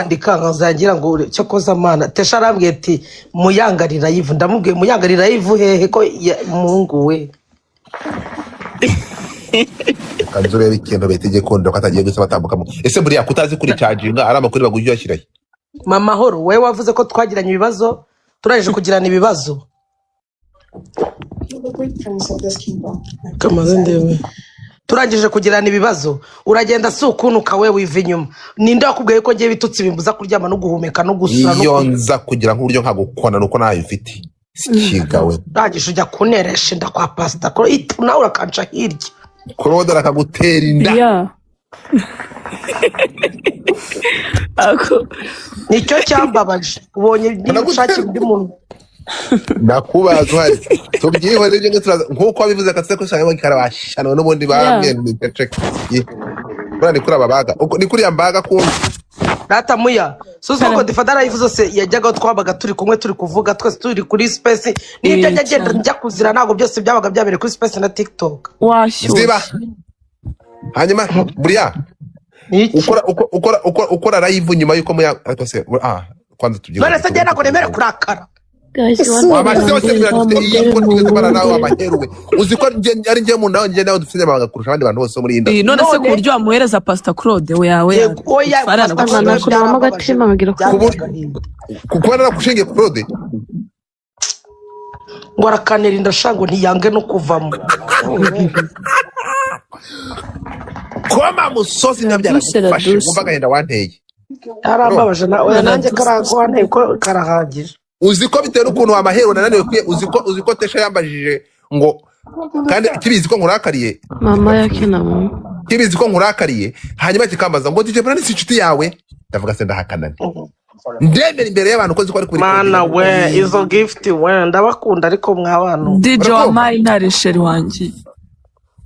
kwandika nkazangira ngo cyo koza mana Tesha arambwiye ati muyangarira yivu ndamubwiye muyangarira yivu hehe ko Mungu we kanzure ikintu betegeko ndo katagiye gusa batambukamo ese buriya kutazi kuri charginga ari amakuru bagujya yashiraye mama horo wewe wavuze ko twagiranye ibibazo turaje kugirana ibibazo kamaze ndewe turangije kugirana ibibazo uragenda si ukunuka we wiva inyuma ninde wakubwiye ko ngiye bitutsi bimbuza kuryama no guhumeka no gusura no iyo nza kugira nk'uburyo nkagukona nuko nayo ufite sikigawe ndagije ujya kuneresha inda kwa pastor ko nawe urakanca hirya Claude arakagutera inda Yeah. Ako nicyo cyambabaje ubonye n'ushakira undi muntu nakubaza uhari tubyihoreye nk'uko wabivuze akatse ko cyangwa karabashana n'ubundi baramye n'icece bura ni kuri ababaga ni kuri yambaga kumva data muya suzo ko difadara yivuze se yajyaga twabaga turi kumwe turi kuvuga twese turi kuri space n'ibyo agenda njya kuzira nago byose byabaga byabere kuri space na TikTok ziba hanyuma buriya ukora live nyuma yuko muya atose kwanza tugiye bana se jana ko nemere kurakara wabase wose bira nawe amaheruwe uziko ari ngiye mu nawe ngiye nawe dufite amabanga kurusha abandi bantu bose muri inda none se ku buryo amuhereza Pastor Claude we yawe oya nakuramo agatima bagira kuko narakushingiye Claude ngo arakanira indashango ntiyange no kuvamo koma musozi nyabyara gufashe umvaga yenda wanteye arambabaje nawe nanjye karagwane ko karahagije uziko bitewe ukuntu amahero nananiwe kwiye uziko Tesha yambajije ngo kandi kibizi ko nkurakariye mama yake na mama kibizi ko nkurakariye hanyuma kikambaza ngo DJ Brand si inshuti yawe ndavuga se ndahakanane ndemera imbere y'abantu ko ziko ari kuri mana we izo gift we ndabakunda ariko mwabantu DJ wa mai narisheri wanjye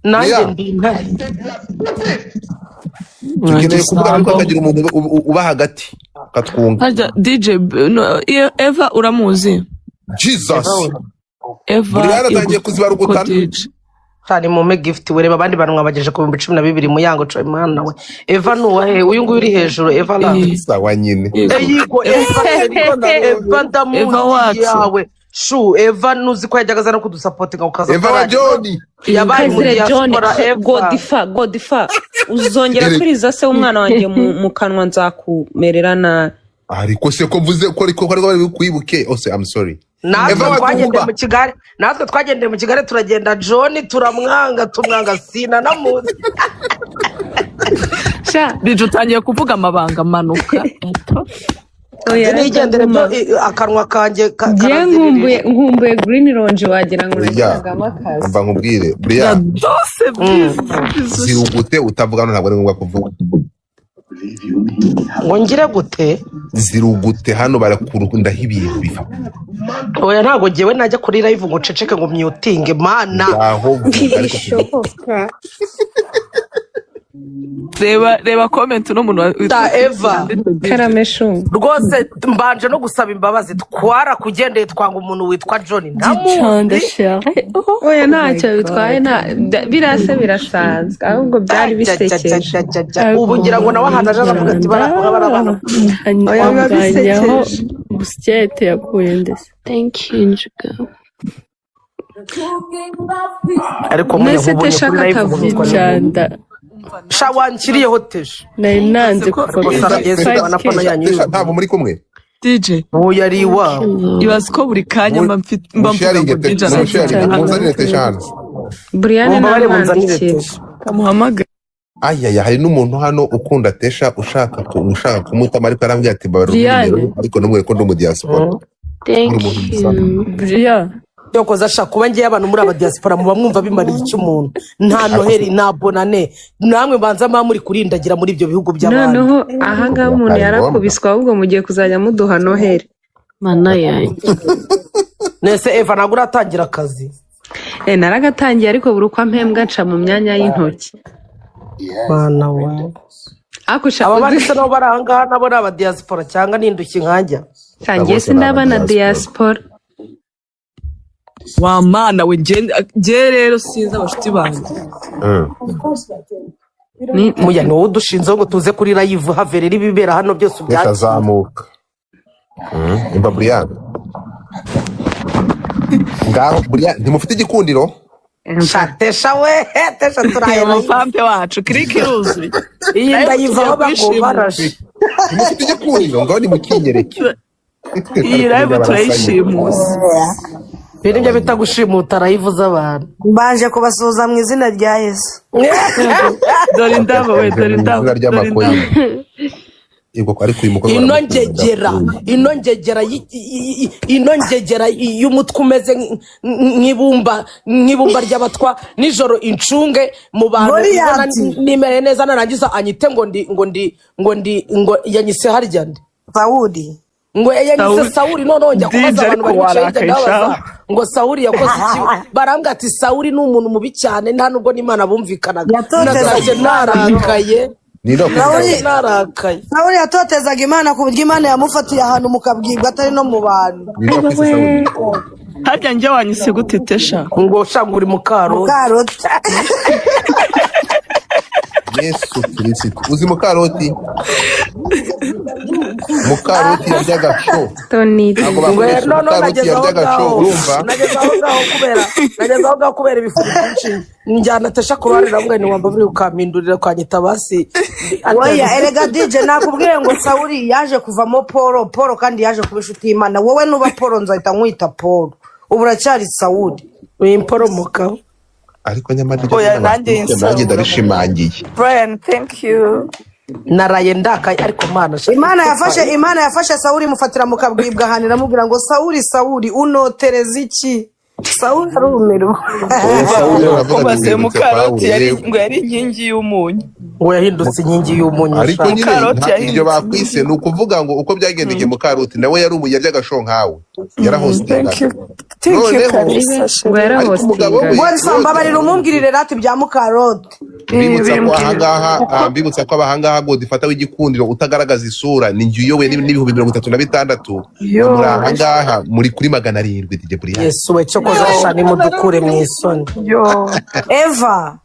nanjye ndi ntari tukeneye kuvuga ariko akagira umuntu uba hagati katwunga harya DJ Eva uramuzi Jesus Eva buri yaratangiye kuzibara ugutana cyane mu gift we reba abandi bantu mwabageje ku 12 mu yango cyo imana we Eva nuwahe uyu nguyu uri hejuru Eva la sawa nyine yigo Eva ndamuzi yawe shu Eva nuzi ko yajyaga no kudusapotinga ukaza Eva John yabaye muri diaspora Godifa uzongera kuriza se umwana wanjye mu kanwa nzakumerera na ariko se ko mvuze ko ariko bari kwibuke ose I'm sorry natwe twagendeye mu Kigali turagenda John tumwanga sina namuzi sha DJ utangiye kuvuga amabanga manuka oya nigendere akanwa kanje nkumbuye green lounge wagira ngo nagama akazi mva nkubwire buriya dose zirugute utavuga ntabwo ari ngombwa kuvuga ngire gute zirugute hano barakurunda hibiye bifa oya ntago giyewe najya kuri live ngo ceceke ngo myutinge mana aho reba comment no muntu da Eva karameshu rwose mbanje no gusaba imbabazi twara kugendeye twanga umuntu witwa John ndamuzi oya ntacyo bitwaye birase birasanzwe ahubwo byari bisekeje ubu ngira ngo nawe hanaje avuga ati barabana oya bisekeje buskete yakuye ndese thank you njuga ariko mwese Tesha cyanda shawankiriyeho Tesha nanze kuvuga ntabwo muri kumwe DJ uyu ari iwabo ibaze ko buri kanya mba mvuga ngo DJ muzanire Tesha hano Brian namwandikiye kamuhamagara ayaya hari n'umuntu hano ukunda Tesha ushaka kumutama ariko arambwira ati babarumire ariko numwe ko ndi mu diaspora thank you Brian yokoza shaka kuba ngiye abantu muri aba diaspora muba mwumva bimariye icyo umuntu nta noheri nta bonane namwe banza muri kurindagira muri ibyo bihugu by'abantu noneho aha ngaha umuntu yarakubiswa ahubwo mugiye kuzajya muduha noheri mana yanjye nese Eva ntabwo uratangira akazi naragatangiye ariko buri uko mpembwa nca mu myanya y'intoki mana we aba barisa nabo bari ahangaha nabo ni aba diaspora cyangwa n'indushyi nkajya tangiye sindaba na diaspora wa mana we nge rero sinzi abashuti banjye muya ni wowe udushinzeho ngo tuze kuri live haverera ibibera hano byose ubyakira Utazamuka. Imba Brian. Ngaho Brian ntimufite igikundiro? Tesha we tesha turaye umupampe wacu kiriki ruzi iyi ndayivaho bagobaraje Ntimufite igikundiro ngaho ni mukinyereke. iyi live turayishimuza biri byo bita gushimuta live z'abantu Mbanje kubasuhuza mu izina rya Yesu. dore indabo we dore indabo Izina ry'amakoyi. Yego ko ari kuyi mukoro. inongegera y'umutwe umeze nk'ibumba ry'abatwa nijoro incunge mu bantu nimere neza narangiza anyite ngo yanyise harya ndi Saudi. ngo yanyise Sauli none njya kubaza abantu bari cyenda ndabaza ngo Sauli yakoze iki barambwa ati Sauli ni umuntu mubi cyane nta nubwo n'Imana bumvikanaga nagaje narakaye narakaye Sauli yatotezaga Imana ku buryo Imana yamufatiye ahantu mukabwirwa atari no mu bantu. harya njye wanyise gute Tesha ngo shangura Mukaroti Yesu Kristo. Uzi Mukaroti? Mukaroti yaryaga sho. Toni no nagezaho ngaho kubera ibifuzo byinshi njyana Tesha ku ruhande ramwe ni wamba buri ukampindurira kwa Nyitabasi. Oya erega DJ nakubwiye ngo Sauli yaje kuvamo Paul kandi yaje kuba inshuti y'Imana. Wowe nuba Paul nzahita nkwita Paul. Ubu uracyari Sauli. Wimporomoka. Ariko nyamara nanjye ndarishimangiye. Brian thank you naraye ndakaye ariko Imana yafashe Sauli mufatira mukabwibwa hanira mubwira ngo Sauli unotereza iki Sauli arumirwa ubase Mukaroti yari inkingi y'umunyu we yahindutse inkingi y'umunyu ariko nyine ibyo bakwise ni ukuvuga ngo uko byagendeye Mukaroti nawe yari umuyarya agasho nkawe yarahostinga mbabarira umumbwirire rati bya Mukaroti mbibutsa ko abahangaha ngo difata w'igikundiro utagaragaza isura ni njye uyoboye n'ibihumbi 36 muri ahangaha muri kuri 700 DJ Brian. Yesu we cyo koza ni mudukure mu isoni Eva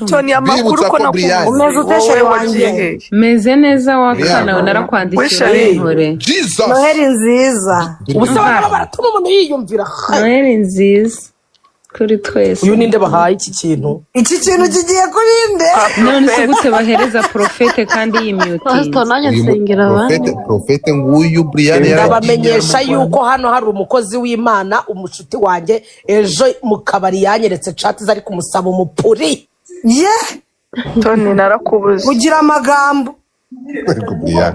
Toni amakuru ko umeze uteshere wanjye meze neza wakana narakwandikiye inkore Noheli nziza ubusaba baratuma umuntu yiyumvira Noheli nziza kuri twese uyu ninde bahaye iki kintu kigiye kurinde none se gute bahereza profete kandi yimyuti pastor nanjye nsengera abantu profete nguyu Brian ndabamenyesha yuko hano hari umukozi w'Imana umushuti wanjye ejo mu kabari yanyeretse chat zari kumusaba umupuri Toni narakubuze ugira amagambo Brian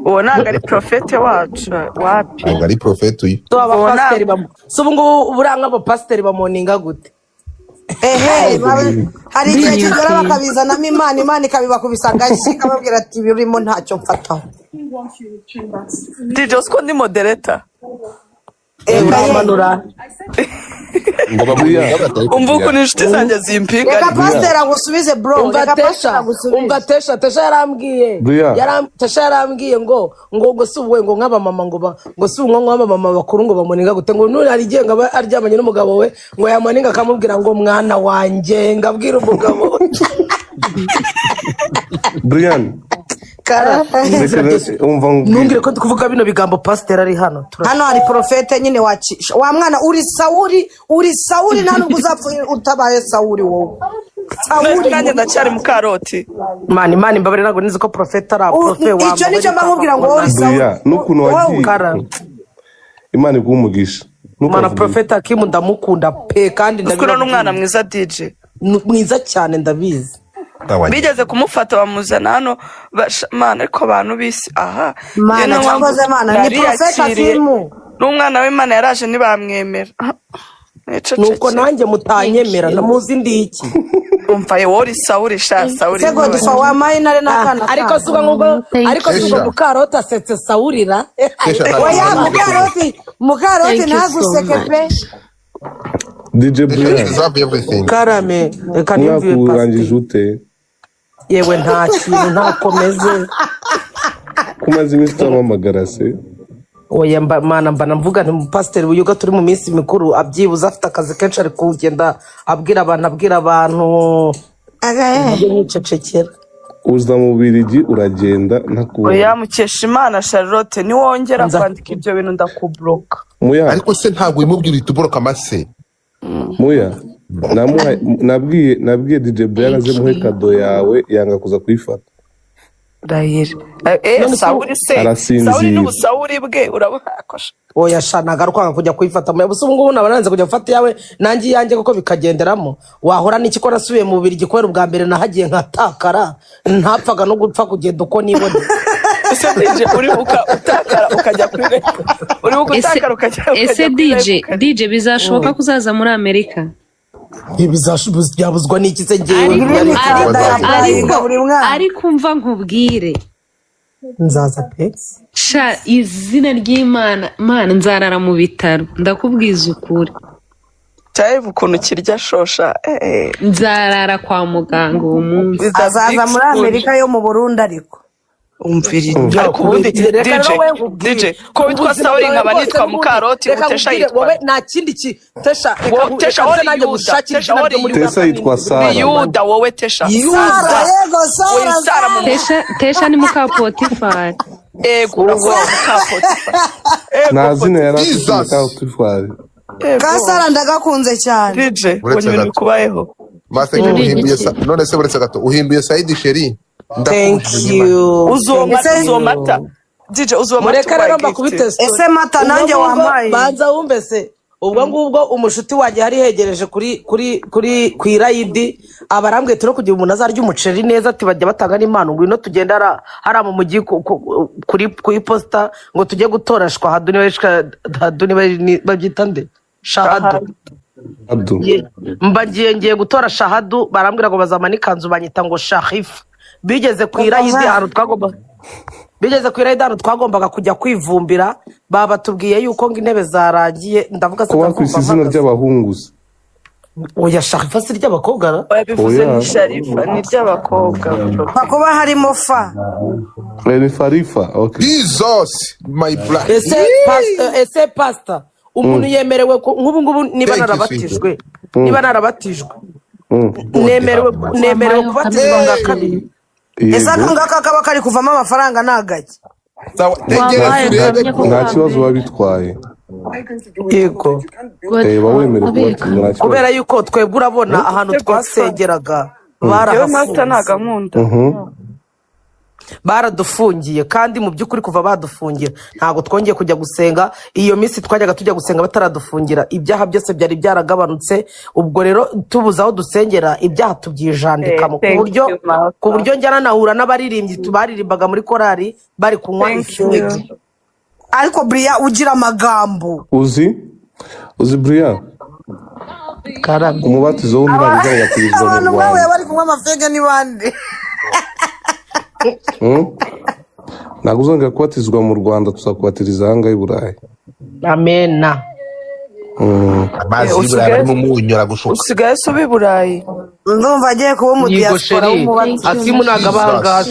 uwo ntabwo ari profete wacu wapi ntabwo ari profete uyu abapasiteri so ubu buranga abapasiteri bamoninga gute hari igihe kigera bakabizanamo Imana ikabibakubisa agashyi ikababwira ati birimo ntacyo mfataho DJ ko ndi moderator uramanura ngo bamuya umva uko inshuti zanjye zimpinga reka pasiteri agusubize bro umva Tesha yarambwiye ngo si ubuwe ngo nk'abamama ngo si umwe nk'abamama bakuru ngo bamuninga gute ngo none hari igihe ngo aryamanye n'umugabo we ngo yamuninga akamubwira ngo mwana wanjye ngabwira umugabo Brian nungire ko tukuvuga bino bigambo pasiteri ari hano hari profete nyine wa mwana uri Sauli nta nubwo uzapfa utabaye Sauli wowe Sauli nanjye ndacyari Mukaroti Imana imbabare ntabwo nizi ko profete ari profe wa icyo nicyo mbamubwira ngo uri Sauli n'ukuntu wagiye Imana igumugisha Mana profete Akimu ndamukunda pe kandi ndabira n'umwana mwiza DJ mwiza cyane ndabizi bigeze kumufata bamuzana hano Mana ariko abantu bisi aha Mana cyakoze Mana ni profete Akimu n'umwana w'Imana yaraje ntibamwemera nuko nanjye mutanyemera namuzi ndi iki umva ye wori Sauli sego dufa wa mayinare nakana ariko suga Mukaroti asetse Saulira oya Mukaroti ntaguseke pe DJ Brian karame reka nimvuye pastor ute yewe nta kintu ntakomeze kumaze iminsi utamamagara se oya Mana mbana mvuga ni pasiteri uyuga turi mu minsi mikuru abyibuza afite akazi kenshi ari kugenda abwira abantu Nibyo nicecekera. uza mu Bubiligi uragenda ntakubona. Oya Mukeshimana Charlotte niwongera kwandika ibyo bintu ndakubloka. Muya ariko se ntabwo imubwira ituboroka amase. Muya nabwiye DJ Brian aze muhe kado yawe yanga kuza kuyifata. Rahira. Sauri n'ubusawuri bwe urabakosha. Oya shanaga rwanga kujya kuyifata mu yabuze ubungubu nabaranze kujya gufata yawe nangi yanjye kuko bikagenderamo wahora n'iki ko nasubiye mu Bubiligi kubera ubwa mbere nahagiye nkatakara ntapfaga no gupfa kugenda uko nibone. Ese DJ uri utakara ukajya kuri uri utakara ukajya. Ese DJ bizashoboka kuzaza muri Amerika? Byabuzwa n'iki se ngewe ariko umva nkubwire nzaza pe sha izina ry'Imana mana nzarara mu bitaro ndakubwiza ukuri Cyaivu ukuntu kirya shosha nzarara kwa muganga uwo munsi. Azaza muri Amerika yo mu Burundi ariko umvirira ariko ubundi DJ ko witwa Sauri nkaba nitwa Mukaroti utesha yitwa wowe nta kindi Tesha Tesha nanjye gushakira Tesha yitwa Sara. Yuda wowe Tesha Tesha ni muka Potifar. Ego uravuga muka Potifar. Nta zina yarafite muka Potifar. Kasara ndagakunze cyane. DJ ibintu bikubayeho. Maseke uhimbiye none se buretse gato uhimbiye Saidi Sheri. Thank you. Uzomata. DJ uzomata. Mureka rero mbakubitese. Ese mata nanjye wamaye. Banza wumve se. Ubwo ngubwo umushuti waje hari hegereje kuri kwirayidi abarambwe turo kugira umuntu azarya umuceri neza ati bajya batanga n'Imana ngo ino tugenda hari mu mujyi kuri posta ngo tujye gutorashwa haduni babyita nde shahadu. Ngiye gutora shahadu barambwira ngo bazamana ikanzu banyita ngo shahif. Bigeze kwirayidi ahantu twagombaga kujya kwivumbira babatubwiye yuko ngo intebe zarangiye ndavuga se ku izina ry'abahunguzi. Oya Sharifa si ry'abakobwa bivuze ni Sharifa ni ry'abakobwa bakuba harimo fa ni Farifa. Okay Jesus my blood. Ese pastor umuntu yemerewe nk'ubu ngubu niba narabatijwe nemerewe kubatizwa nga kabiri. Ese akangaka kaba kari kuvamo amafaranga nagaki nta kibazo babitwaye. Yego kubera yuko twebwe urabona ahantu twasengeraga baradufungiye kandi mu by'ukuri kuva badufungira ntago twongeye kujya gusenga. Iyo minsi twajyaga tujya gusenga bataradufungira ibyaha byose byari byaragabanutse. Ubwo rero tubuze aho dusengera ibyaha tubyijandikamo ku buryo njyana nahura n'abaririmbyi tubaririmbaga muri korari bari kunywa ifinigi. Ariko Bria ugira amagambo uzi Bria umubatizo w'umwana yakirizwa mu Rwanda. Abantu bari kunywa amafega ni bande ntabwo uzongera kubatizwa mu Rwanda tuzakubatiriza ahanga i Burayi. Amena. Amazi y'Iburayi arimo umunyu aragushuka. Usigaye se ubi Burayi ndumva agiye kuba mu diaspora w'umubatizo akimu nagabanga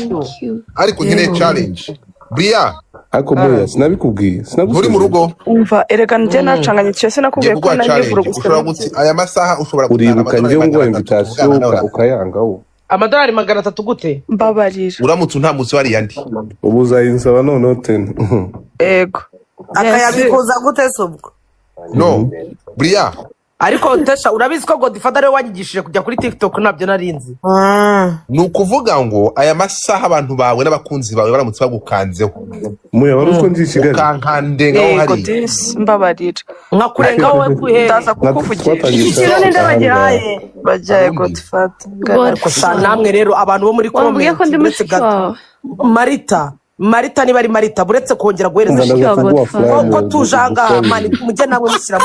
ariko nyine challenge Bria ariko Moya sinabikubwiye uri mu rugo umva erega nje nacanganye cyose nakubwiye ko nagiye ushobora guti aya masaha ushobora uribuka nje ngo invitation ukayanga wo amadolari 300 gute mbabarira uramutse nta munsi wari yandi ubuzayinsaba none 10. Ego akayabikuza gute sobwo no Bria ariko Tesha urabizi ko Godfather we wanyigishije kujya kuri TikTok nabyo narinzi. Nukuvuga ngo aya masaha abantu bawe n'abakunzi bawe baramutse bagukanzeho Moya waruko ndi Kigali kankandengaho hari mbabarira nkakurengaho we kuheza kukuvugisha ikiro ninde bagihaye bajaye Godfather ariko namwe rero abantu bo muri comment Marita niba ari Marita buretse kongera guhereza ko tujanga mani mujye nawe mushyiramo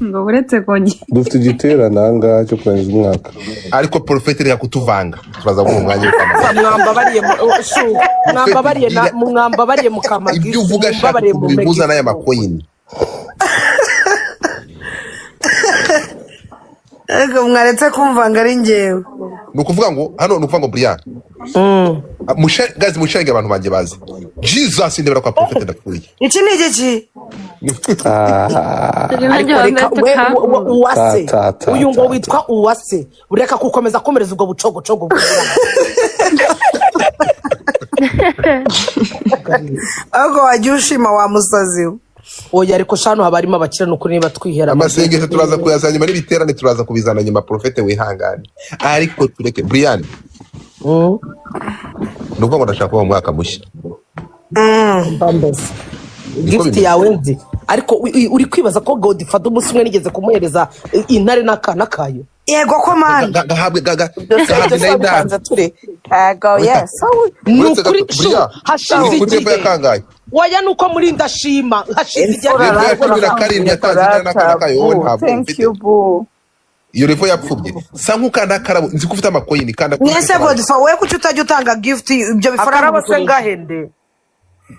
ngo buretse kongera dufite igitera nanga cyo kwangiza umwaka ariko profete reka kutuvanga tubaza mu mwanya mwambabariye mukamagisi ibyo uvuga shaka kubibuza n'aya makoyini ego mwaretse kumvanga ari ngewe nukuvuga ngo hano nukuvuga ngo Brian gazi mushenge abantu banje bazi Jesus ndebera kwa profete ndakuriye iki ni igiki ariko reka uwase uyu ngo witwa uwase ureka gukomeza komereza ubwo bucogocogo ahubwo wajya ushima wa musazi we. oya ariko shano haba harimo abakira n'ukuri niba twihera amasengesho turaza kuyazana nyuma n'ibiterane turaza kubizana nyuma profete wihangane ariko tureke Brian nuko ngo ndashaka kuba mwaka mushya gift yawe nzi ariko uri kwibaza ko God fata umunsi umwe nigeze kumuhereza intare n'akana kayo yego ko man gahabwe Tubanza ture ego yes nukuri hashize igihe igihe yakangaye waya nuko muri ndashima hashize igihe thank you boo iyo revo yapfubye sa nk'ukanda karabo nzi ko ufite amakoyini kandi mwese Godfa we kuki utajya utanga gift ibyo bifaranga se ngahende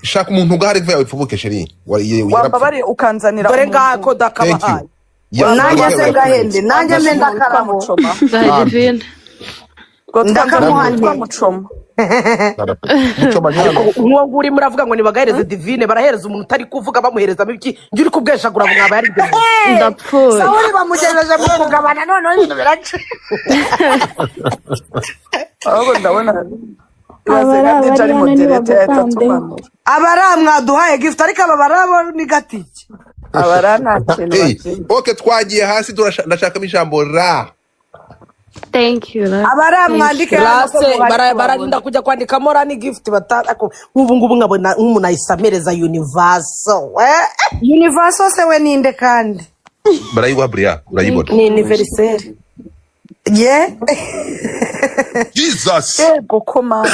shaka umuntu ugahari revo yawe ipfubuke sheri wambabare ukanzanira dore ngako dakabahaye nanjye se ngahende nanjye menda karabo ndakamuhanye mucoma uwo nguri muravuga ngo nibagahereze divine barahereza umuntu utari kuvuga bamuhereza ibiki njye uri kubweshagura mwaba yari ibyo ndapfuye sawuri bamugejeje mu kugabana none ibintu biraca ahubwo ndabona abaramwaduhaye gift ariko aba barabo ni gatiki oke twagiye hasi ndashakamo ijambo ra thank you abaramwandike bararinda kujya kwandikamo ra ni gift batako ubu ngubu nkabona nk'umuntu ayisamereza universal se we ninde kandi barayiguha Brian urayibona ni anniversaire ye Jesus ego koma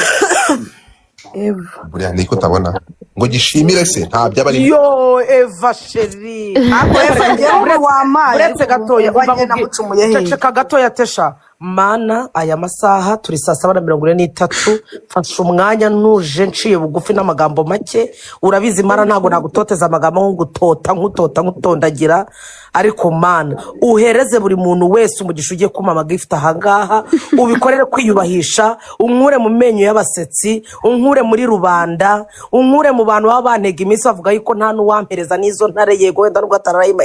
Brian niko tabona ngo gishimire se nta byaba ari yo Eva sheri ako Eva yewe wamaye uretse gatoya bagenda mucumuye he ceceka gatoya tesha mana aya masaha turi saa 7:43 fasha umwanya nuje nciye bugufi n'amagambo make urabizi mara ntago nagutoteza amagambo nk'utondagira ariko mana uhereze buri muntu wese umugisha ugiye kumama gift ahangaha ubikorere kwiyubahisha unkure mu menyo y'abasetsi unkure muri rubanda unkure mu bantu baba bantega iminsi bavuga yuko nta n'uwampereza n'izo ntare yego wenda nubwo atarayima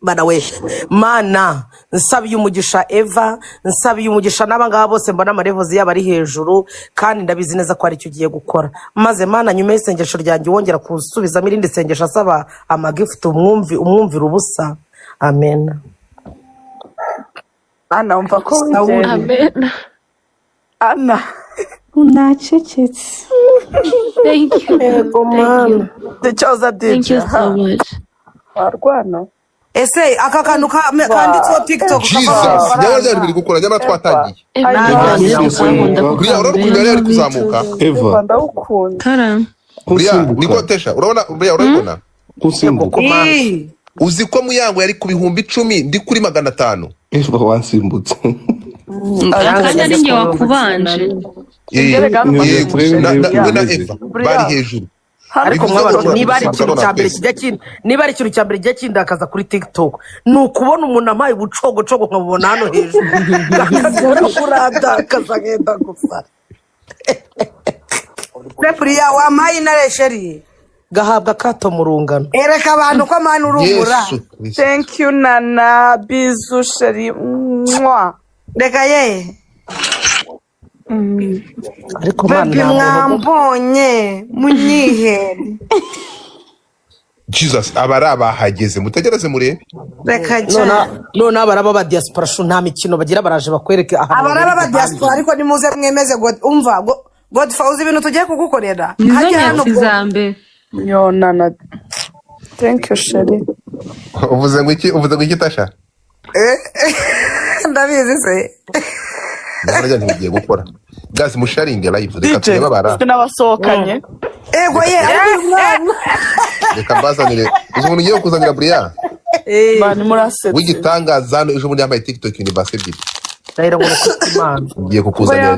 bana we mana nsabiye umugisha Eva nsabiye umugisha n'abangaba bose mbona amarevozi yaba ari hejuru kandi ndabizi neza ko ari cyo ugiye gukora maze mana nyuma y'isengesho ryanjye wongera kusubizamo irindi sengesho asaba amagift umwumvira ubusa amen ana umva ko amen ana unacecetse thank you thank you so much warwana ese aka kantu kanditseho TikTok Jesus byari biri gukora nyama twatangiye Brian urabona yari kuzamuka Eva ndawukunda Brian niko tesha urabona Brian urabona kusimbuka uzi ko muyango yari ku bihumbi 10 ndi kuri 500 Eva wansimbutse kandi ari njye wakubanje Eva bari hejuru ariko mwabaro niba ari ikintu cyambere kijya kindakaza kuri TikTok nukubona umuntu amaye ubucogocogo nkabubona hano hejuru kuradakaza ngenda gusa Priya wamaye naresheri gahabwa kato mu rungano ereka abantu ko amana urumura thank you nana bizu sheri mwa reka ye ariko baby mwambonye munyihere Jesus abara bahageze mutegereze murebe reka cyane none abaraba ba diaspora shu nta mikino bagira baraje bakwereke abaraba ba diaspora ariko nimuze mwemeze umva Godfa uzi ibintu tugiye kugukorera hajya hano zambe yo nana thank you sheri uvuze ngo iki tasha ndabizi se ndarajya ntigiye gukora gazi musharinge live reka tureba bara n'abasohokanye ego ye ari mwana reka bazanire uzi umuntu ugiye kuzanira Brian bani murasetse wigitangaza hano ejo muri yambaye TikTok universe ebyiri rero ngo kutimana ngiye kukuzanira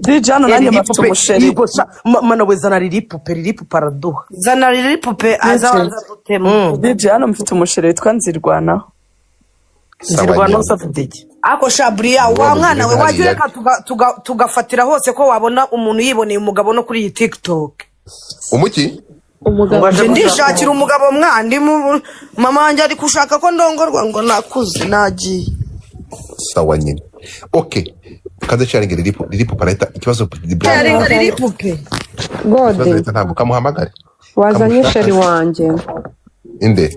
DJ hano nanjye mfite umusheri mana we zana riripupe araduha zana riripupe azabanza gutema DJ hano mfite umusheri witwa Nzirwanaho safudiki ako Shabriya wa mwana we wagiye reka tugafatira hose ko wabona umuntu yiboneye umugabo no kuri iyi TikTok umuki umugabo nje ndishakira umugabo mwandi mama wanjye ari kushaka ko ndongorwa ngo nakuze nagiye sawa nyine. Okay, kaze sharingi riripo pareta ikibazo sharingi riripo pe gode ntabwo kamuhamagare wazanye sheri wanjye inde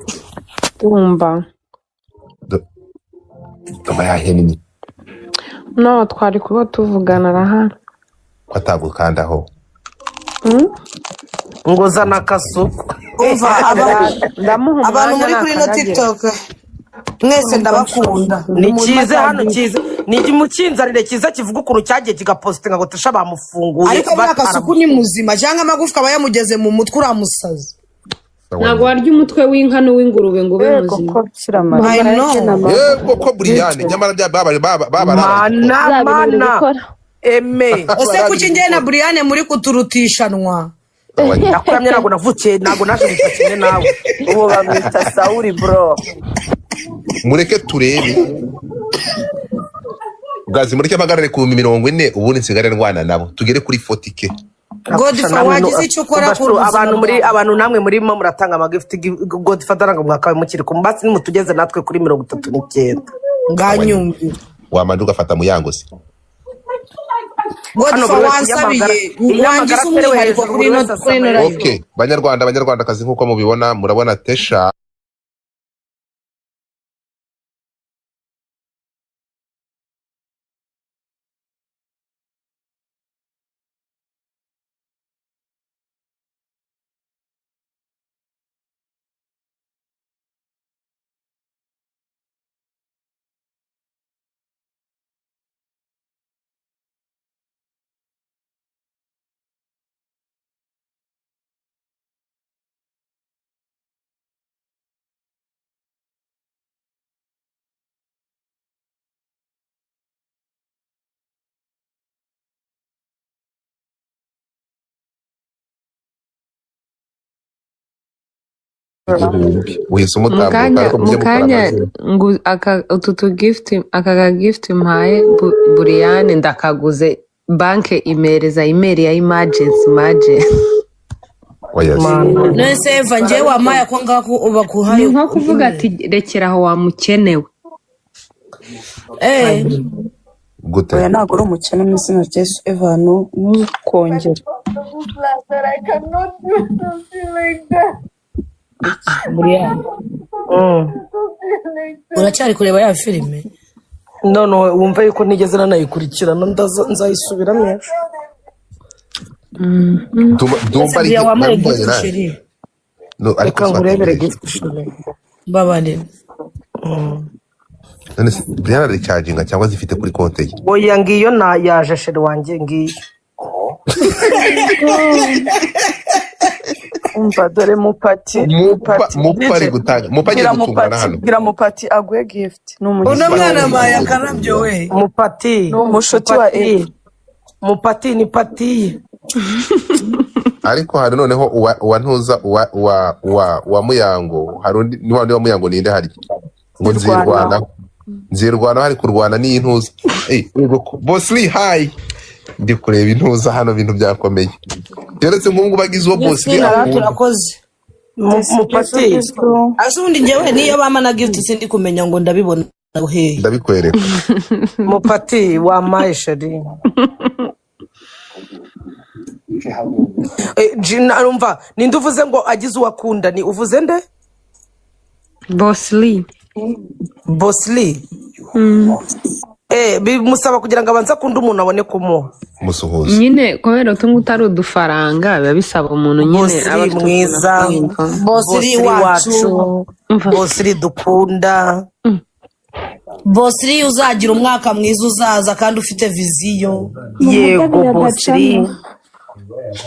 tumba toma yaheni no twari kuba tuvugana raha kwatagukandaho ngo zana kasuku umva abantu muri kuri no TikTok mwese ndabakunda ni cyiza hano cyiza ni mukinzanire cyiza kivuga ukuntu cyagiye kigapostinga ngo tusha bamufunguye ariko bakasuku ni muzima cyangwa amagufwa bayamugeze mu mutwe uramusaza ntabwo warya umutwe w'inka n'uw'ingurube ngo ube muzima yego ko Brian nyamara bya baba mana eme ese kuki njye na Brian muri kuturutishanwa nakuramye ntabwo navukiye ntabwo naje gufata nawe ubu bamwita Sauli bro. mureke turebe gazi mureke amagarare ku 40 ubundi nsigare ndwana nabo tugere kuri 40k. Godfather wagize icyo ukora ku abantu namwe murimo muratanga amagift Godfather ngo mwakawe mukiri ku mbasi nimutugeze natwe kuri 39 nganyumbi wamanduka fata muyango se Godfather wansabiye wangize umwihariko kuri no live. Okay, banyarwanda kazi nkuko mubibona murabona Tesha mukanya ngo utu gift aka gift mpaye Brian ndakaguze banke imereza email ya emergency nese eva nje wamaya ko ngako uba kuhaye nko kuvuga ati rekera aho wamukenewe gute Oya ntabwo uri umukene mu izina rya Yesu Eva ntukongere Brian uracyari kureba ya filime none wumva yuko nigeze nanayikurikirana nzayisubiramo dumba ari wambaye gift shiri no ariko ngurebere gift shiri babane none Brian ari charging cyangwa zifite kuri konte ye oya ngiyo na yaje sheri wanjye ngiyo umva dore mupati ari gutanga mupati gutungana hano gira mupati agwe gift uno mwana maya karabyo we mupati n'umushuti wa mupati ni pati ariko hari noneho uwa ntuza wa muyango hari undi ni wa muyango ninde hari ngo nzirwana hari kurwana ni ntuza Bossly hi ndi kureba intuza hano bintu byakomeye yeretse nkungu bagize uwo Bossly turakoze mupati asundi njewe niyo bamana gift sindi kumenya ngo ndabibona he ndabikwereka mupati wa maisheri Jina rumva ninde uvuze ngo agize uwakunda ni uvuze nde Bossly bimusaba kugira ngo abanze akunda umuntu abone kumuha musuhuza nyine kubera utungu utari udufaranga biba bisaba umuntu nyine aba mwiza Bossly wacu Bossly dukunda Bossly uzagira umwaka mwiza uzaza kandi ufite viziyo yego Bossly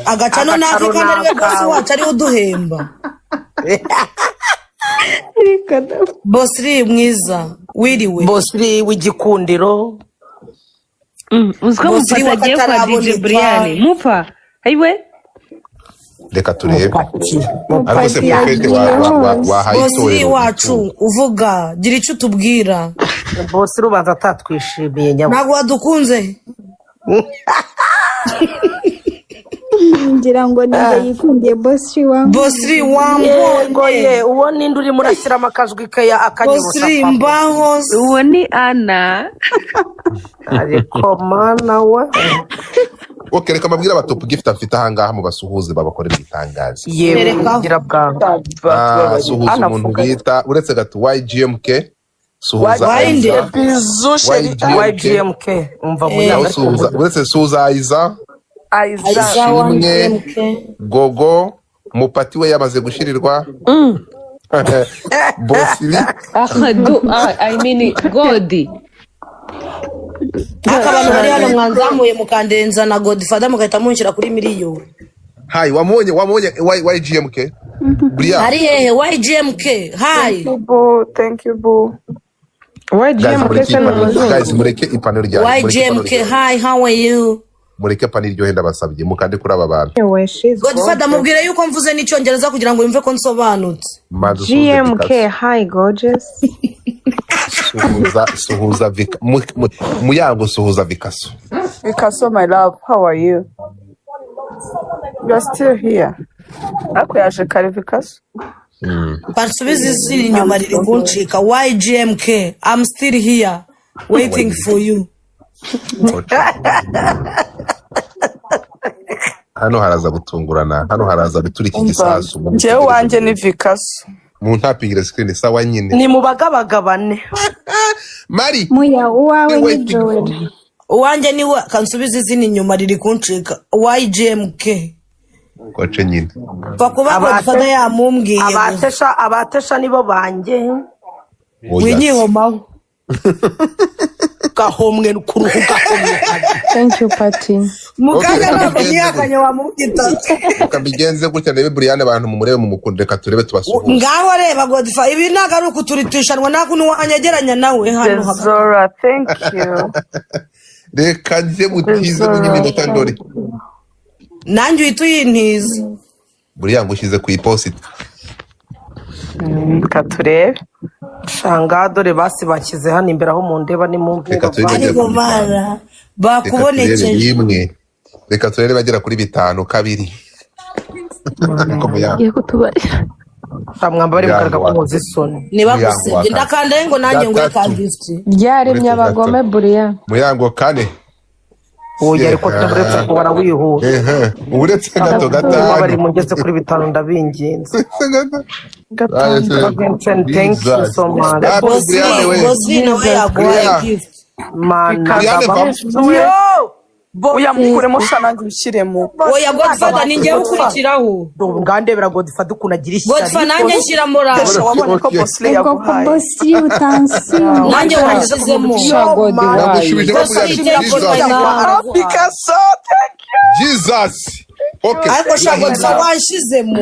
agacano natwe kandi ariwe bosi wacu ariwe uduhemba Bossly mwiza wiriwe Bossly w'igikundiro uziko mupata agiye kwa DJ Brian mupa ayiwe reka turebe ariko se mufete Bossly wacu uvuga gira icyo utubwira Bossly ubanza atatwishimiye ntabwo wadukunze ngira ngo ninjye yikundiye bosi wangu. Bosri wangu yego ye uwo ninde urimo urashyiramo akajwi ke akanyibutsa Bosri mbaho uwo ni Ana. ariko mana we Okay, reka mabwira aba top gift afite ahangaha mu basuhuze babakorera igitangazo. yego ngira bwangu Suhuza umuntu bita uretse gato YGMK suhuza Winde bizusheri YGMK umva Aho suhuza uretse suhuza Aiza Aiza Shimwe Gogo Mupati we yamaze gushirirwa Bosili I mean Godi. akabantu bari hano mwanzamuye mukandenza na Godfather mugahita munshyira kuri miliyoni. Hi wamonye YGMK Bria Hari hehe YGMK hi thank you boo guys mureke ipano rya YGMK hi how are you mureke paniri ryo henda basabye mukande kuri aba bantu Godfather mubwire yuko mvuze n'icyongereza kugira ngo yumve ko nsobanutse. GMK hi gorgeous. Suhuza Vika Muyango suhuza Vikaso. Vikaso my love how are you you are still here ako yaje kare Vikaso Bansubiza izindi inyuma riri kuncika YGMK I'm still here waiting for you. Hano haraza gutungurana hano haraza biturika igisasu njyewe wanjye ni Vikaso mu ntapingire screen sawa nyine ni mu bagabagabane Mari Muya uwawe ni Joel. Uwanjye ni we kansubiza izindi inyuma riri kuncika YGMK koce nyine bakuba Godfather yamumbwiye abatesha nibo banjye winyihomaho gahomwe kuruhu gahomwe Thank you Pati. mukanya ntabwo niyakanye wamubwita ukabigenze gutya ndebe Brian abantu mumurebe mumukunde reka turebe tubasuhuze ngaho reba Godfather ibi ntago ari ukuturitishanwa nako niwanyegeranya nawe hano Zora thank you reka nje mutize n'iminota ndori nanjye uhita uyintiza Brian ngushize ku iposita reka turebe shanga dore basi bashyize hano imbere aho mu ndeba ni mu reka turebe ariko mara bakubonekeje yimwe reka turebe bagera kuri 5 kabiri Yego tubari. mwamba bari mukarga kumoza isoni nibagusebye ndakanda ngo nanjye ngo ka gift Ryaremye abagome Buriya. Muyango kane oya ariko turetse ko barawihura uretse gato bari gatanu mugeze kuri 5 ndabinginze thank you so much bosi nawe yaguhaye gift mana oya mukuremo shanange ushyiremo oya Godfather ninjye ukurikiraho ngandebera Godfather kunagira ishyari Godfather nanjye nshyiramo raho wabonye ko Bosli Ubwo yaguhaye bosi utansiyo. nanjye wanshyizemo Shagodi wayi. Vikaso thank you Jesus okay ariko Godfather wanshizemo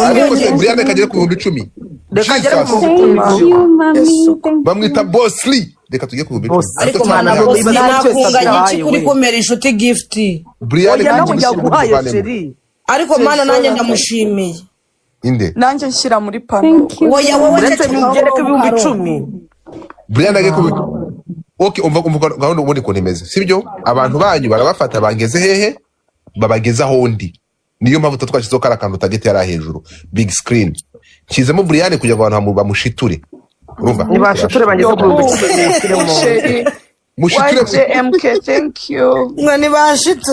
ariko Brian kagere ku 10,000 reka ngere mu Thank you mami. bamwita Bosli reka tujye ku 10,000 ariko mana bosi nakunganya iki kuri kumera inshuti gift Brian oya nawe yaguhaye sheri ariko mana nanjye ndamushimiye inde nanjye nshyira muri pano Thank you. oya wowe uretse mugereke ibihumbi 10 Brian age ku okay umva gahunda ubundi ko nemeze sibyo abantu banyu barabafata bangeze hehe babageza hondi niyo mpamvu twashizeho kara kantu target yari hejuru big screen kizemo Brian kugira ngo abantu bamushiture urumva nibashiture bangeze ku 10 sheri mushitire YGMK thank you mwe nibashitse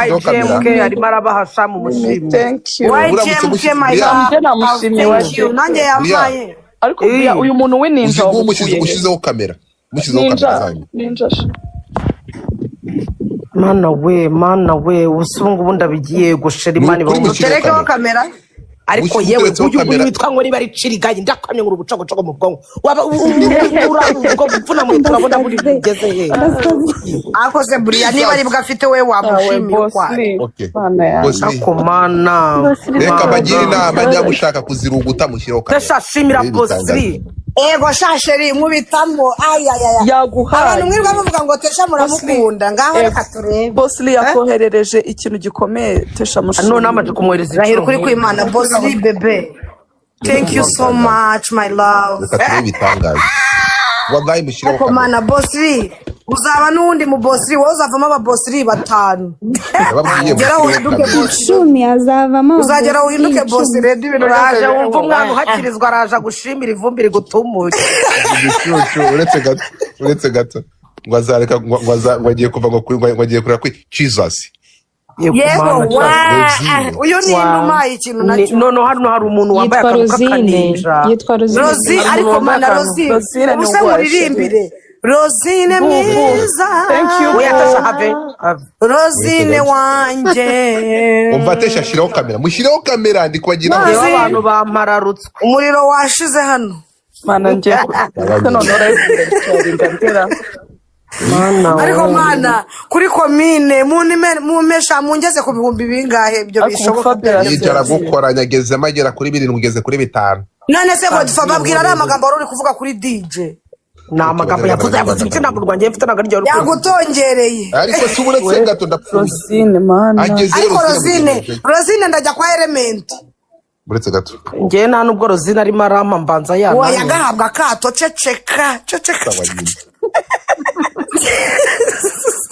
YGMK arimo arabahasha mu mushimwe thank you YGMK my njye love namushimiye thank you nanjye yambaye ariko uyu muntu we ninja wamukuye ushizeho kamera mushizeho ninja kamera zanyu ninja mana we ubusungu bundi abigiye gushera imana terekeho kamera ariko yewe uyu witwa ngo niba ari cirigaye ndakwamye ngo ubucogocogo mu bwonko waba ubwo gupfuna mu turabona muri bigeze he akoze Brian niba ari bwafite we wamushimiye okay Bosli ako mana reka bagire inama njya gushaka kuziruguta mushyiraho kamera tesha shimira Bosli ego shasheri mubitamo ayayaya yaguhaye abantu mwirwa muvuga ngo tesha muramukunda ngaho reka turebe Bosli yakoherereje ikintu gikomeye tesha mushimye none amaje kumwohereza rahira kuri kwimana Bosli bebe thank you so much my love reka turebe bitangaje wagaye mushyiraho ariko kamera mana Bosli uzaba n'uwundi mu bosiri wowe uzavamo ababosiri 5 gera uhinduke icumi azavamo uzagera uhinduke bosi redi ibintu uraje wumva umwana uhakirizwa araje gushimira ivumbi rigutumuye uretse gato ngo azareka ngo agiye kuva ngo agiye kurira kuri Jesus. Yego uyu ni inuma ikintu nacyo no hano hari umuntu wambaye akantu k'akaninja yitwa Rozi ariko mana Rozi ubuse muririmbire Rosine mwiza Rosine wanje umvatesha shiraho kamera mushireho kamera ndi kwagira abantu bamararutswe umuriro washize hano mana nje none urayirinda ariko mwana kuri komine mumesha mungeze ku bihumbi bingahe ibyo bishoboka yicara gukora nyageze magera kuri 7 ugeze kuri 5 none se Godfather babwira ari amagambo uri kuvuga kuri DJ na amagambo yavuze iki ntabwo rwanjye mfite naga ryo yagutongereye ariko subure gato ndapfuye Rosine mana ariko Rosine ndajya kwa Element buretse gato ngiye nta nubwo Rosine arimo arampa mbanza yana oya gahabwa kato ceceka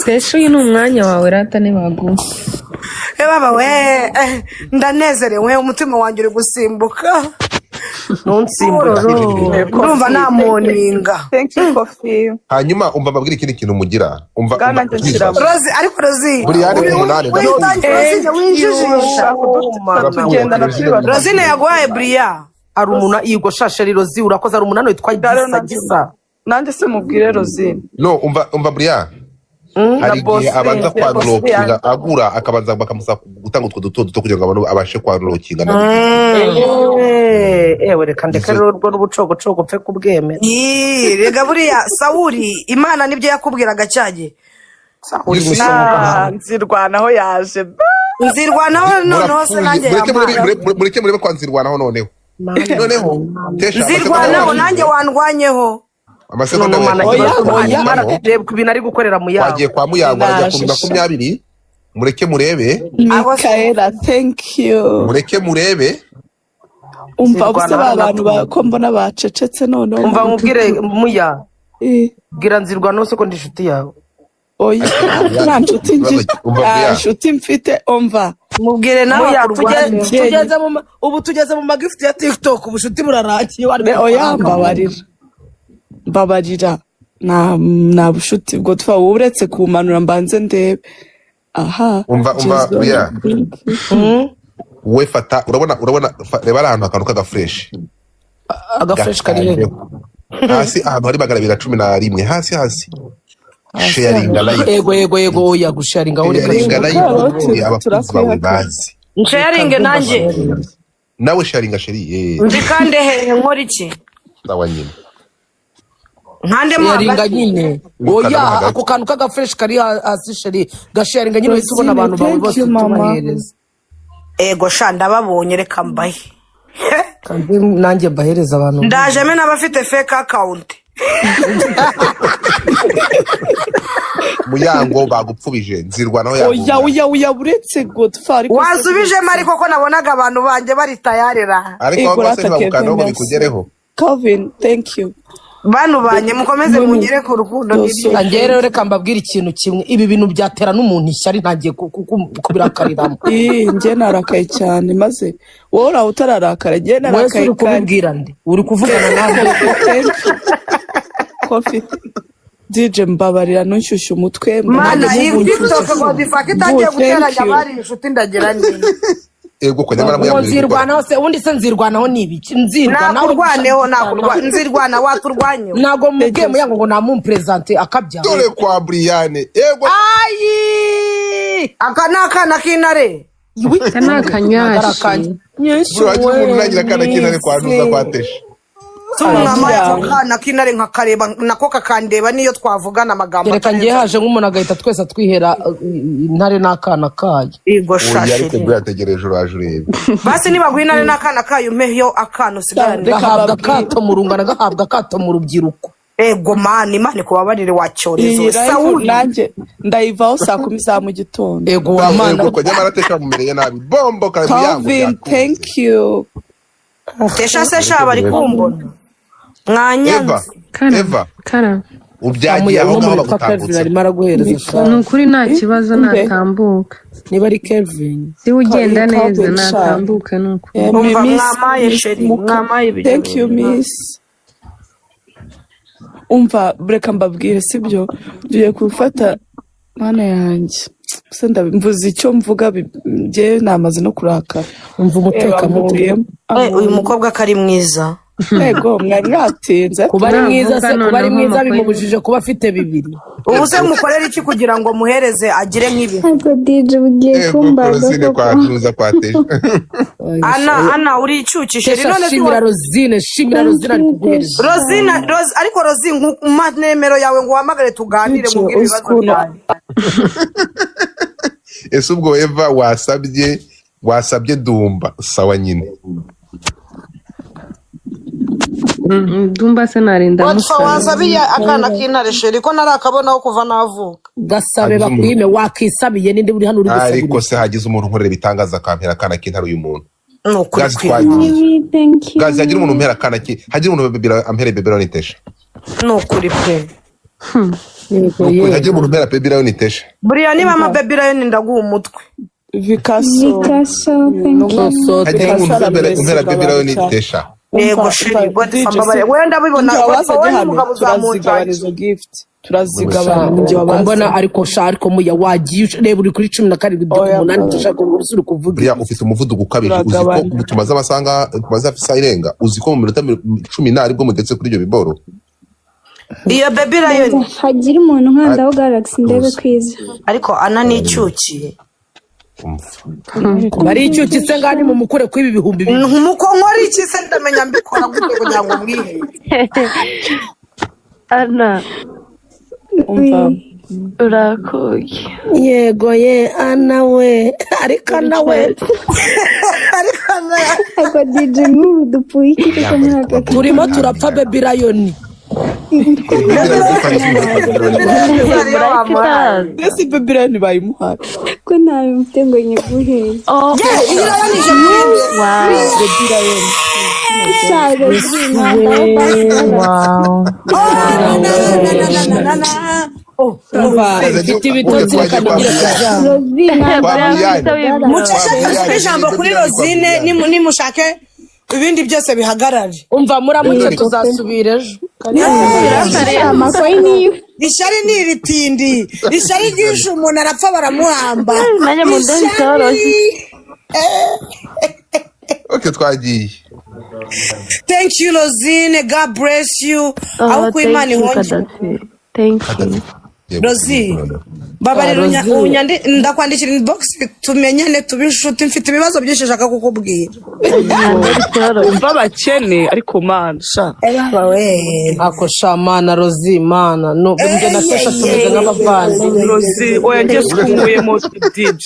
Pesho yino umwanya wawe rata ne bagu. Baba we ndanezerewe umutima wanjye uri gusimbuka urumva namoninga. Thank you coffee. Hanyuma umva babwira ikindi kintu mugira umva Rozi ariko Rozi buri yari umunani Rozi yaguhaye Bria ari umuntu yigo shashe Rozi urakoze ari umunani witwa Gisa nanje se mubwire Rosine no umva Bria hari igihe abanza kwarulokinga agura akabanza bakamusa gutanga utwo duto kugira ngo abantu abashe kwarulokinga ewe reka ndeka rero n'ubucogocogo pfe kubwemera rega buriya Sawuli Imana nibyo yakubwiraga cyaje nzirwanaho yaje nzirwanaho noneho se nanjye mureke murebe kwa nzirwanaho noneho nzirwanaho nanjye wandwanyeho amasegonda ibintu ari gukorera mu yabo wagiye kwa Muyango ajya ku 20 mureke murebe Mikaela thank you mureke murebe umva gusa abantu bako mbona bacecetse none umva mubwire Muya bwira Nzirwanaho soko ndi inshuti yawe oya nta nshuti nje inshuti mfite umva mubwire nawe tugeze mu magift ya TikTok ubushuti burarangiye oya mbabarira na bushuti bwo twa uretse kumanura mbanze ndebe aha umva Bria we fata urabona reba ahantu akantu kaga fresh kari hasi ahantu hari 211 hasi sharing like ego oya gusharinga uri abakunzi bawe bazi sharing nanjye nawe sharinga sheri ndi kande he nkora iki sawa nyine nkande sharinga nyine oya ako kantu kaga fresh kari hasi sheri gasharinga nyine tubona abantu bawe bose tubahereza ego shanda babonye reka mbahe kandi nanjye mbahereza abantu ndaje me n'abafite fake account Muyango bagupfubije Nzirwanaho oya buretse Godfather wasubije mari koko nabonaga abantu banje bari tayarera ariko bose bagukanaho bikugereho Calvin thank you bantu banye mukomeze mugere ku rukundo n'ibyo angere reka mbabwira ikintu kimwe ibi bintu byatera n'umuntu ishyari ntagiye kubirakariramo nje narakaye cyane maze wowe utararakara nje narakaye uri kubibwira nde uri kuvugana nawe Coffee DJ mbabarira nonshyushye umutwe mana iyi TikTok Godfather itagiye guteranya bari inshuti ndagira nini ego ko nyamara Muyango Nzirwanaho se undi se Nzirwanaho nibiki Nzirwanaho Nzirwana waturwanye nago mubwiye Muyango ngo namumpresente akabya dore kwa Briane ego ayi akana kinare Kana kanyashi umuntu nagira kana kinare kwa Nuza kwatesha kana kinare nkakareba nako kakandeba niyo twavugana amagambo reka ngiye haje nk'umuntu agahita twese twihera intare n'akana kayo ego shashe ariko byategereje urajurebe basi niba gwinare n'akana kayo mpeyo akano sigarane gahabwa kato mu rungana gahabwa kato mu rubyiruko ego mani kubabarire wacyorezo Sawuli nanjye ndayivaho saa 10 za mu gitondo ego amana ko nyamara tesha mumereye nabi bombo kare Muyango Calvin thank you tesha se shaba ari kumbona mwanya Eva ubyagiye aho ngaho bagutambutse. arimo araguhereza ni ukuri nta kibazo natambuka niba ari Kelvin si ugenda neza natambuka ni ukuri umva mwamaye sheri mwamaye ibyo thank you miss umva reka mbabwire sibyo tugiye gufata mana yanjye se ndabimvuze icyo mvuga bye namaze no kurakara umva umutekamutwe uyu mukobwa kari mwiza yego mwari mwatinze kuba ari mwiza se kuba ari mwiza bimubujije kuba afite bibiri ubu se mukorera iki kugira ngo muhereze agire nk'ibi Ntabwo DJ bugiye kumbaga Rosine kwa Tuza kwa Tesha. ana uri icyukishe shimira Rosine ari kuguhereza Rosine ariko Rosine nimero yawe ngo uhamagare tuganire mu bibazo byawe Ese ubwo Eva wasabye Dumba sawa nyine. Dumba se narinda Wapfa wasabiye akana k'intare sheri ko narakabonaho kuva navuka gasabe bakwime wakisabiye ninde uri hano uri gusabira Ariko se hagize umuntu nkorera bitangaza akampera akana k'intare uyu muntu. nuko Gazi twagiye. thank you Gazi hagira umuntu mpera akana hagira umuntu bebera ampere bebera nitesha. nukuri pe Hagira umuntu mpera bebera nitesha. buriya niba ama baby lion ndaguha umutwe Vikaso Picasso thank you Hagira umuntu mpera bebera nitesha. yego sheri wenda bibona wowe n'umugabo uzamutanye turazigabana njye mbona ariko muya wagiye reba uri kuri 17 dushaka ngo usuri kuvuga Buriya ufite umuvuduko ukabije uziko tumaze amasanga tumaze afisa irenga uziko mu minota 10 bwo mugetse kuri ibyo biboro. iyo baby lion hagira umuntu nkandaho Galaxy ndebe kwiza ariko ana n'icyuki bari icyuki se ngani mu mukure kwibi bihumbi nkumuko nkori iki se ndamenya mbikora gute kugira ngo mwihe Ana umva urakoye yego ye ana we ariko ana we ariko DJ nk'ubu dupfuye iki kuko mwaka turimo turapfa baby lion ese bebira ntibayimuhaye ko nawe mfite ngo nyiguheze bebira yoni shaje ifite ibitotsi reka nigire kujyana mucishake ijambo kuri Rosine nimushake ibindi byose bihagarare umva muramuke tuzasubira ejo ishari ni iritindi ishari ryishe umuntu arapfa baramuhamba nanjye mu ndege cyoroshye Okay twagiye. Thank you Rosine, God bless you. Aho ku Imana ihonje. Thank you. Rosi babarira unyandi ndakwandikira inbox tumenyane tubishuti mfite ibibazo byinshi shaka kukubwira umva abakene ariko mana sha bawe ako shamana Rosi mana no nge natesha tumeze nk'abavandi Rosi oya ngiye kumuyemo DJ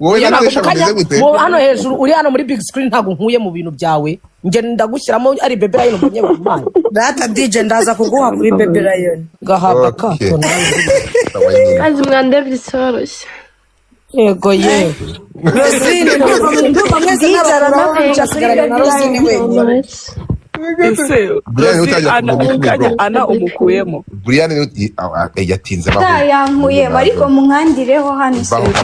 Wowe natesha bameze gute? hano hejuru uri hano muri big screen ntago nkuye mu bintu byawe nge ndagushyiramo ari baby lion mbonye bamana data DJ ndaza kuguha kuri baby lion gahaba kato Azi mwandevye cyoroshye yego ye Rosine ndumva mwese n'abakuramo na Rosine wenyine ese ana umukuyemo Brian yatinze yankuyemo ariko munkandireho hano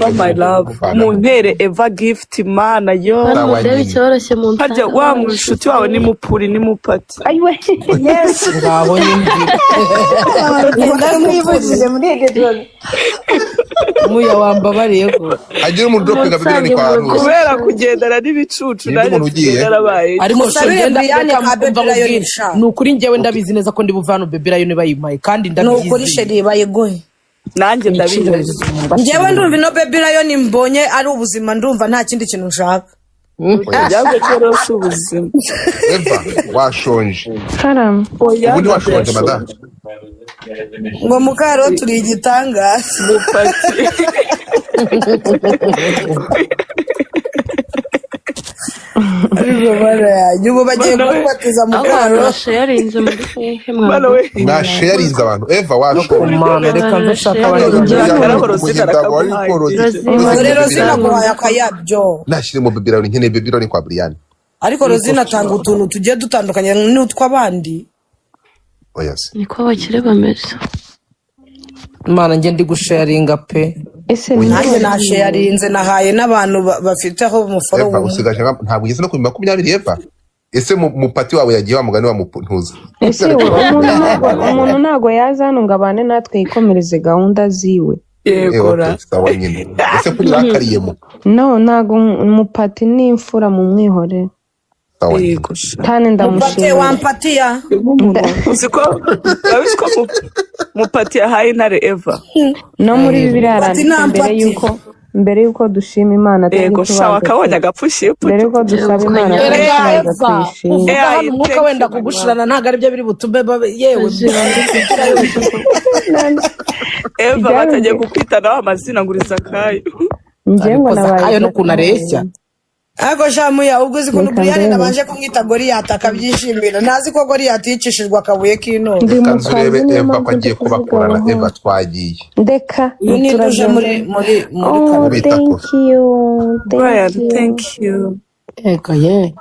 oh my love muntere Eva gift mana yo mwandevye cyoroshye mu harya wa mushuti wawe ni mupuri ni mupati ayiwe yes ngaho nyimbi ndamwibujije muri Edison muya wambabariye ko agira umuntu dropinga bibiri kwa Rose kubera kugendana n'ibicucu nanjye narabaye ariko shogenda nukuri njyewe ndabizi neza ko ndi buvano baby lion bayimaye kandi ndabizi nukuri sheri bayegoye nanjye ndabizi njyewe ndumva ino baby lion mbonye ari ubuzima ndumva nta kindi kintu nshaka yabwo cyoroshye ubuzima Eva washonje Haram ubundi washonje madame ngo mukaro turi igitangaza mupati ariko bara yanyu ubu bagiye kubatiza mukaro yarinze muri bana we mwasharinze abantu Eva washonje mana reka ndashaka Rosine aguhaye akayabyo nashyire mu bibiri nkeneye bibiri kwa Brian ariko Rosine atanga utuntu tugiye dutandukanye n'utw'abandi oya se niko abakire bameze. Imana njye ndi gusharinga pe. ese nanjye nasharinze nahaye n'abantu bafite aho umuforo Eva usigaje ntabwo ugeze no ku 20 Eva. Ese mu pati wawe yagiye wa mugani wa mupuntuza. ese umuntu ntago yaza hano ngo abane natwe yikomereze gahunda ziwe. Yegora. Sawa nyine. Ese kuri bakariyemo. No ntago umupati n'imfura mu mwihore. Sawa nyine. Tane ndamushimira. wampatia Uziko mupati yahaye intare Eva. No muri Bibiliya haranditse mbere yuko dushima Imana Yego shawa kabonye agapfushi. mbere yuko dusaba Imana Eva umwuka wenda kugushirana ntago ari byo biri butume yewe Eva batagiye kukwitana amazina nguriza kayo. njye ngo ayo no kunareshya. Ako shamuya ubwo uzi kuntu Brian nabanje kumwita Goliath akabyishimira nazi ko Goliath yicishijwe akabuye k'ino Kanzurebe Eva kwagiye kubakorana Eva twagiye. ndeka tuje muri thank you Brian, thank you. Ego ye.